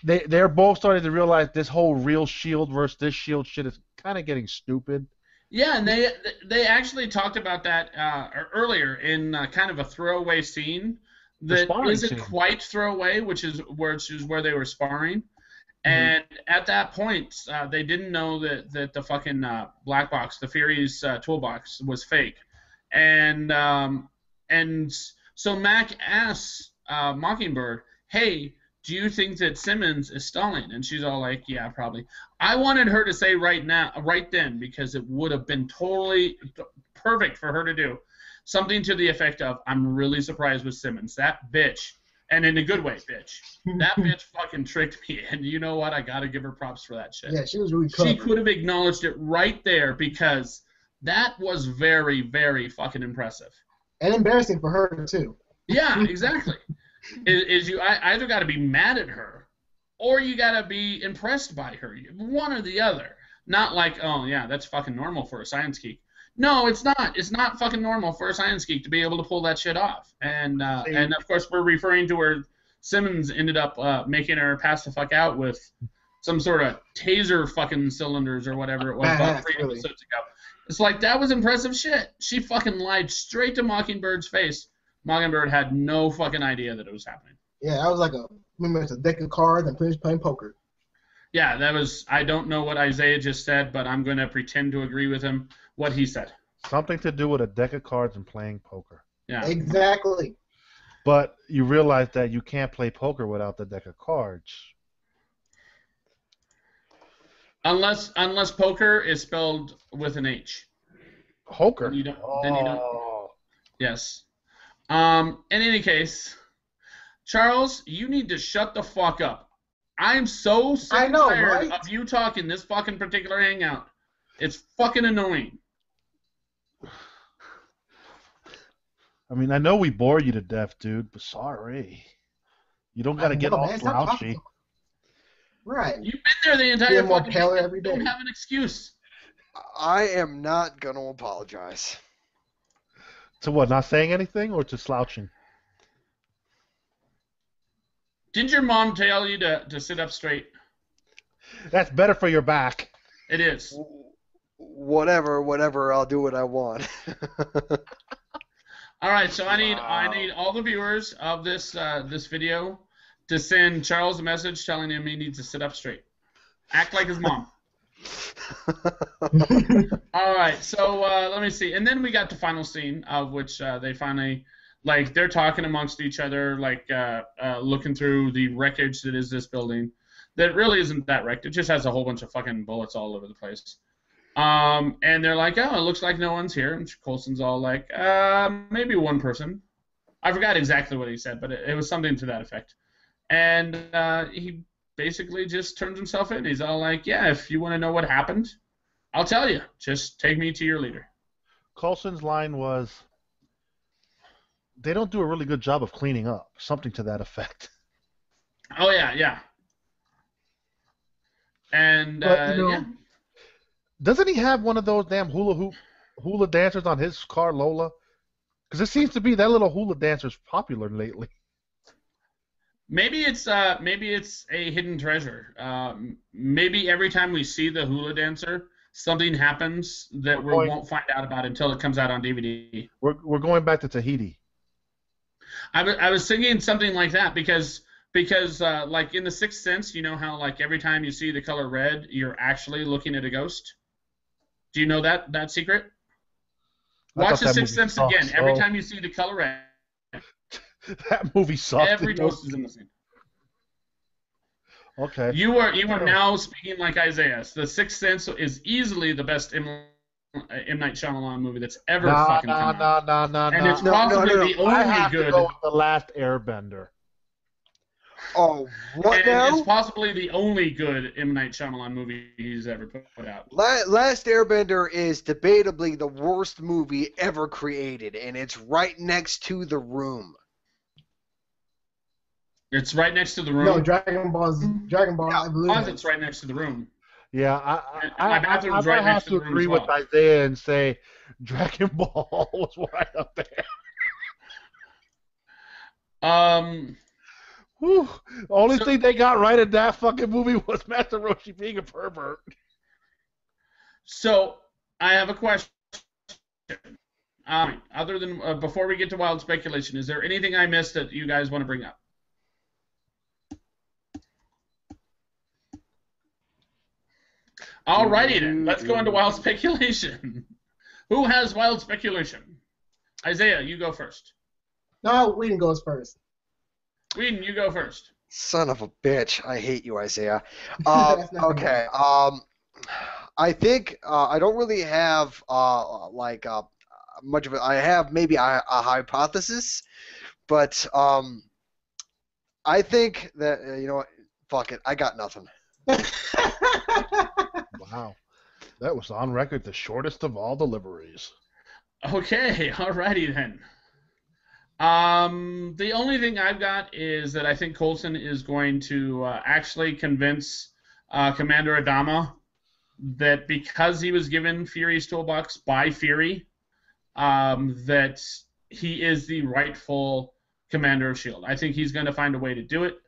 They're both starting to realize this whole real S.H.I.E.L.D. versus this S.H.I.E.L.D. shit is kind of getting stupid. Yeah, and they actually talked about that earlier in kind of a throwaway scene that isn't quite throwaway, which is where they were sparring. And at that point, they didn't know that the fucking black box, the Fury's toolbox, was fake. And so Mac asks Mockingbird, hey, do you think that Simmons is stalling? And she's all like, yeah, probably. I wanted her to say right then, because it would have been totally perfect for her to do, something to the effect of, I'm really surprised with Simmons. That bitch. And in a good way, bitch. That bitch fucking tricked me, and you know what? I gotta give her props for that shit. Yeah, she was really clever. She could have acknowledged it right there because that was very, very fucking impressive. And embarrassing for her, too. Yeah, exactly. You either gotta be mad at her, or you gotta be impressed by her. One or the other. Not like, oh, yeah, that's fucking normal for a science geek. No, it's not. It's not fucking normal for a science geek to be able to pull that shit off. And of course, we're referring to where Simmons ended up making her pass the fuck out with some sort of taser fucking cylinders or whatever it was about 3 episodes ago. It's like, that was impressive shit. She fucking lied straight to Mockingbird's face. Mockingbird had no fucking idea that it was happening. Yeah, that was like it's a deck of cards and playing poker. Yeah, that was, I don't know what Isaiah just said, but I'm going to pretend to agree with him. What he said. Something to do with a deck of cards and playing poker. Yeah. Exactly. But you realize that you can't play poker without the deck of cards. Unless poker is spelled with an H. Poker? Then you don't. Then you don't. Oh. Yes. In any case, Charles, you need to shut the fuck up. I'm so sick and tired of you talking this fucking particular hangout. It's fucking annoying. I mean, I know we bore you to death, dude, but sorry. You don't got to get all slouchy. Right. You've been there the entire fucking day. You don't have an excuse. I am not going to apologize. To what, not saying anything or to slouching? Didn't your mom tell you to sit up straight? That's better for your back. It is. Whatever, I'll do what I want. All right, so I need all the viewers of this this video to send Charles a message telling him he needs to sit up straight. Act like his mom. All right, so let me see. And then we got the final scene of which they finally, like, they're talking amongst each other, like looking through the wreckage that is this building. That really isn't that wrecked. It just has a whole bunch of fucking bullets all over the place. And they're like, oh, it looks like no one's here. And Coulson's all like, maybe one person. I forgot exactly what he said, but it was something to that effect. And he basically just turns himself in. He's all like, yeah, if you want to know what happened, I'll tell you. Just take me to your leader. Coulson's line was, they don't do a really good job of cleaning up. Something to that effect. Oh, yeah. And, yeah. Doesn't he have one of those damn hula dancers on his car, Lola? Because it seems to be that little hula dancer's popular lately. Maybe it's a hidden treasure. Maybe every time we see the hula dancer, something happens that we won't find out about until it comes out on DVD. We're going back to Tahiti. I was thinking something like that because like in The Sixth Sense, you know how like every time you see the color red, you're actually looking at a ghost. Do you know that secret? Watch The Sixth Sense again. Every time you see the color red, that movie sucked. Every ghost is in the scene. Okay. You are now speaking like Isaiah. The Sixth Sense is easily the best M. Night Shyamalan movie that's ever fucking come out. And it's possibly the only I have good. To go with The Last Airbender. Oh, what and now? It's possibly the only good M. Night Shyamalan movie he's ever put out. Last Airbender is debatably the worst movie ever created, and it's right next to The Room. It's right next to The Room? No, Dragon Ball Evolution. Closet's right next to The Room. Yeah, my bathroom's right next to the room agree as well. with Isaiah and say Dragon Ball was right up there. Whew. Only thing they got right in that fucking movie was Master Roshi being a pervert. So, I have a question. Other than, before we get to wild speculation, is there anything I missed that you guys want to bring up? Alrighty then, let's go into wild speculation. Who has wild speculation? Isaiah, you go first. No, Whedon goes first. Whedon, you go first. Son of a bitch. I hate you, Isaiah. Okay. I think I don't really have much of it. I have maybe a hypothesis, but I think that, you know what, fuck it. I got nothing. Wow. That was on record the shortest of all deliveries. Okay, alrighty then. The only thing I've got is that I think Coulson is going to actually convince Commander Adama that because he was given Fury's toolbox by Fury, that he is the rightful commander of S.H.I.E.L.D. I think he's going to find a way to do it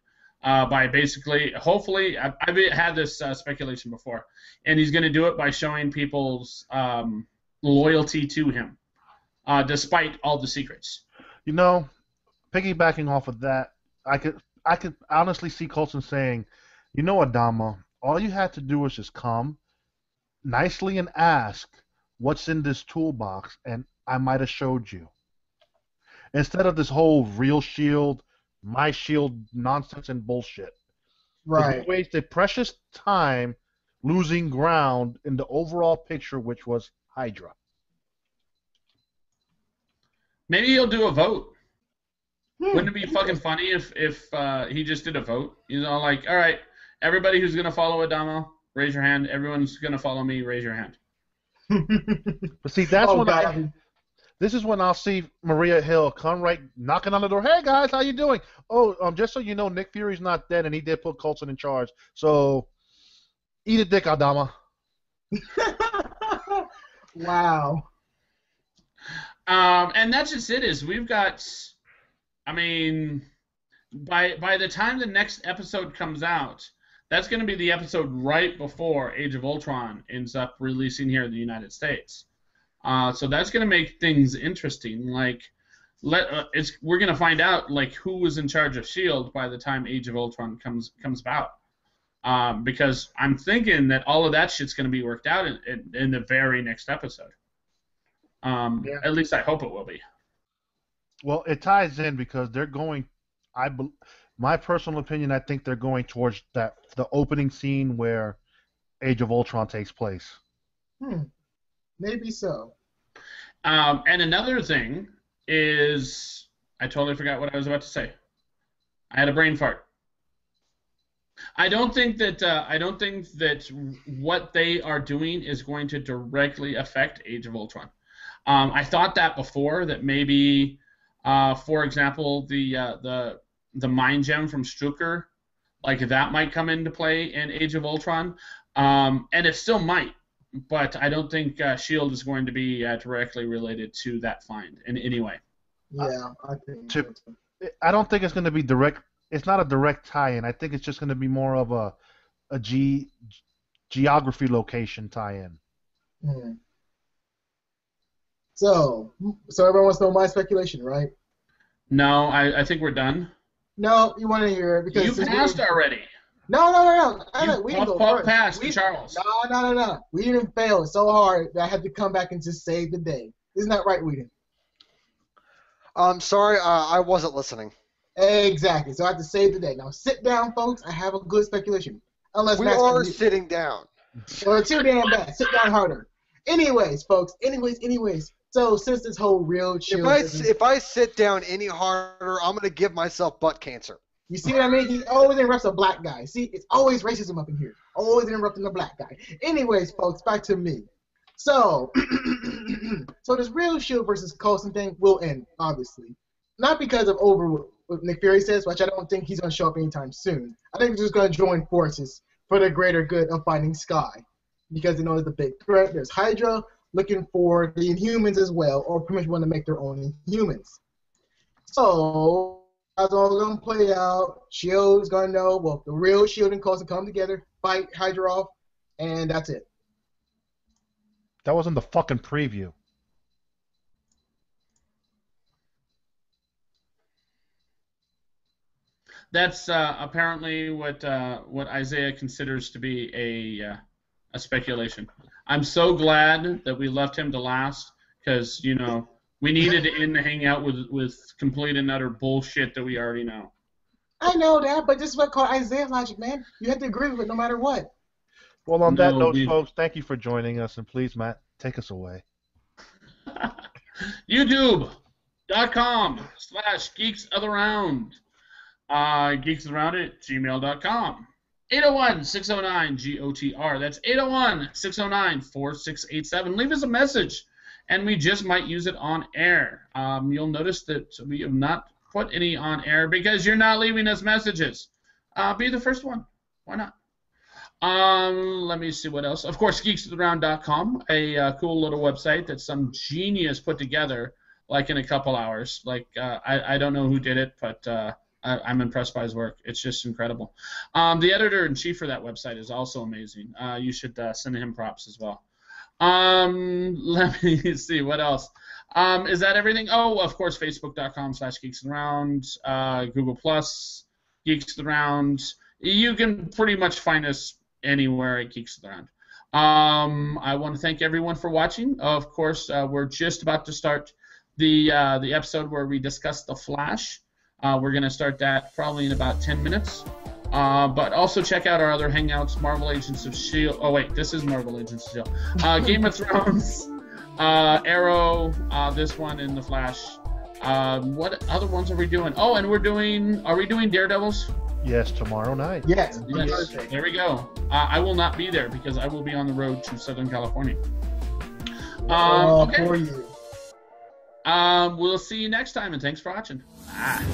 by basically, hopefully, I've had this speculation before, and he's going to do it by showing people's loyalty to him, despite all the secrets. You know, piggybacking off of that, I could honestly see Coulson saying, you know, Adama, all you had to do was just come nicely and ask what's in this toolbox, and I might have showed you. instead of this whole real shield, my shield nonsense and bullshit. Right. We wasted precious time losing ground in the overall picture, which was HYDRA. Maybe he'll do a vote. Wouldn't it be fucking funny if he just did a vote? You know, like, all right, everybody who's gonna follow Adamo, raise your hand. Everyone's gonna follow me, raise your hand. But see, that's this is when I'll see Maria Hill come right knocking on the door. Hey guys, how you doing? Oh, just so you know, Nick Fury's not dead, and he did put Coulson in charge. So, eat a dick, Adama. Wow. And that's just it. Is we've got, I mean, by the time the next episode comes out, that's going to be the episode right before Age of Ultron ends up releasing here in the United States. So that's going to make things interesting. Like, we're going to find out like who was in charge of S.H.I.E.L.D. by the time Age of Ultron comes about. Because I'm thinking that all of that shit's going to be worked out in the very next episode. At least I hope it will be. Well, it ties in because they're going. My personal opinion, I think they're going towards the opening scene where Age of Ultron takes place. Maybe so. And another thing is, I totally forgot what I was about to say. I had a brain fart. I don't think that what they are doing is going to directly affect Age of Ultron. I thought that before, that maybe, for example, the mind gem from Strucker, like that might come into play in Age of Ultron, and it still might, but I don't think S.H.I.E.L.D. is going to be directly related to that find in any way. Yeah, I think. I don't think it's going to be direct. It's not a direct tie-in. I think it's just going to be more of a geography location tie-in. So everyone wants to know my speculation, right? No, I think we're done. No, you want to hear it because you passed already. No. We didn't go first. Past Charles. No. We didn't fail so hard that I had to come back and just save the day. Isn't that right, Whedon? I'm sorry, I wasn't listening. Exactly. So I have to save the day. Now sit down, folks. I have a good speculation. Unless we are sitting down. Or too damn bad. Sit down harder. Anyways, folks. Anyways. So since this whole real chill, if I sit down any harder, I'm gonna give myself butt cancer. You see what I mean? He always interrupts a black guy. See, it's always racism up in here. Always interrupting the black guy. Anyways, folks, back to me. So, this real S.H.I.E.L.D. versus Coulson thing will end, obviously. Not because of what Nick Fury says, which I don't think he's going to show up anytime soon. I think they're just going to join forces for the greater good of finding Skye. Because they know there's a big threat. There's HYDRA looking for the Inhumans as well, or pretty much want to make their own Inhumans. So, that's all going to play out. S.H.I.E.L.D. is going to know, well, the real S.H.I.E.L.D. and Coulson come together, fight HYDRA off, and that's it. That wasn't the fucking preview. That's apparently what Isaiah considers to be a speculation. I'm so glad that we left him to last because, you know, we needed to end the hangout with complete and utter bullshit that we already know. I know that, but this is what called Isaiah logic, man. You have to agree with it no matter what. Well, on that note, folks, thank you for joining us, and please, Matt, take us away. YouTube.com/geeksofaround. Geeksofaround@gmail.com. 801-609-GOTR. That's 801-609-4687. Leave us a message, and we just might use it on air. You'll notice that we have not put any on air because you're not leaving us messages. Be the first one. Why not? Let me see what else. Of course, geeksofaround.com, a cool little website that some genius put together, like in a couple hours. Like I don't know who did it, but I'm impressed by his work. It's just incredible. The editor-in-chief for that website is also amazing. You should send him props as well. Let me see what else. Is that everything? Oh, of course, Facebook.com/geeksaround, Google Plus, Geeksaround. You can pretty much find us anywhere at Geeks Around. I want to thank everyone for watching. Of course, we're just about to start the episode where we discussed the Flash. We're gonna start that probably in about 10 minutes. But also check out our other hangouts, Marvel Agents of S.H.I.E.L.D. Oh wait, this is Marvel Agents of S.H.I.E.L.D. Game of Thrones, Arrow, this one, and the Flash. What other ones are we doing? Oh, and are we doing Daredevils? Yes, tomorrow night. Yes. There we go. I will not be there because I will be on the road to Southern California. Okay. For you. We'll see you next time, and thanks for watching. Bye.